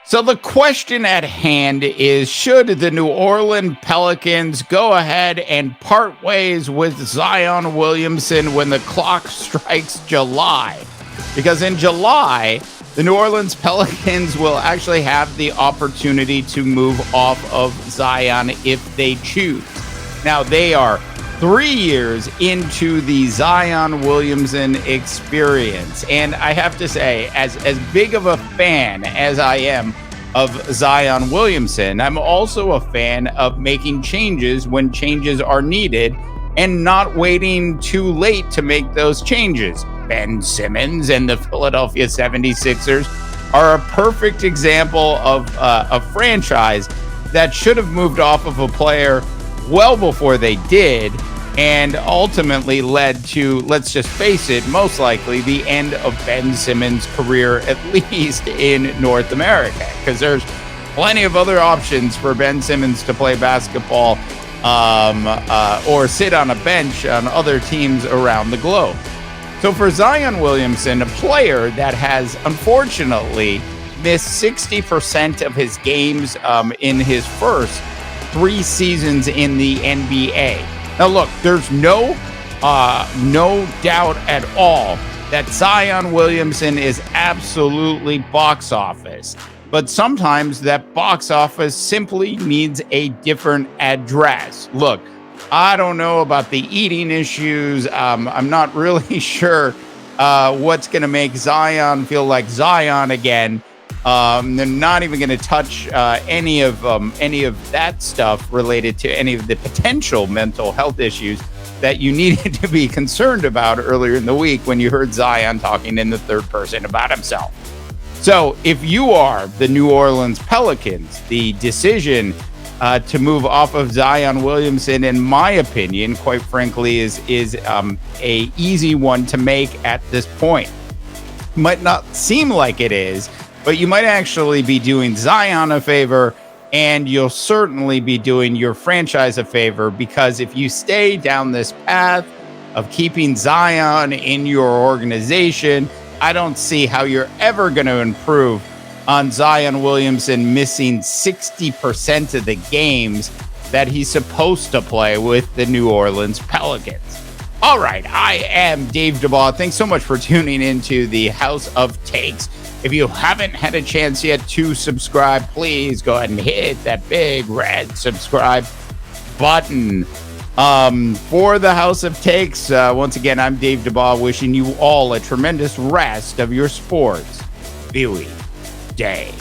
So the question at hand is, should the New Orleans Pelicans go ahead and part ways with Zion Williamson when the clock strikes July? Because in July, the New Orleans Pelicans will actually have the opportunity to move off of Zion if they choose. Now, they are 3 years into the Zion Williamson experience. And I have to say, as big of a fan as I am of Zion Williamson, I'm also a fan of making changes when changes are needed and not waiting too late to make those changes. Ben Simmons and the Philadelphia 76ers are a perfect example of a franchise that should have moved off of a player well before they did, and ultimately led to, let's just face it, most likely the end of Ben Simmons' career, at least in North America, because there's plenty of other options for Ben Simmons to play basketball or sit on a bench on other teams around the globe. So for Zion Williamson, a player that has unfortunately missed 60% of his games in his first 3 seasons in the NBA. Now, look, there's no doubt at all that Zion Williamson is absolutely box office. But sometimes that box office simply needs a different address. Look, I don't know about the eating issues. I'm not really sure what's going to make Zion feel like Zion again. They're not even going to touch any of that stuff related to any of the potential mental health issues that you needed to be concerned about earlier in the week when you heard Zion talking in the third person about himself. So if you are the New Orleans Pelicans, the decision to move off of Zion Williamson, in my opinion, quite frankly, is a easy one to make at this point. Might not seem like it is, but you might actually be doing Zion a favor, and you'll certainly be doing your franchise a favor, because if you stay down this path of keeping Zion in your organization, I don't see how you're ever going to improve on Zion Williamson missing 60% of the games that he's supposed to play with the New Orleans Pelicans. All right, I am Dave DeBaugh. Thanks so much for tuning into the House of Takes. If you haven't had a chance yet to subscribe, please go ahead and hit that big red subscribe button. For the House of Takes, once again, I'm Dave DeBaugh, wishing you all a tremendous rest of your sports viewing day.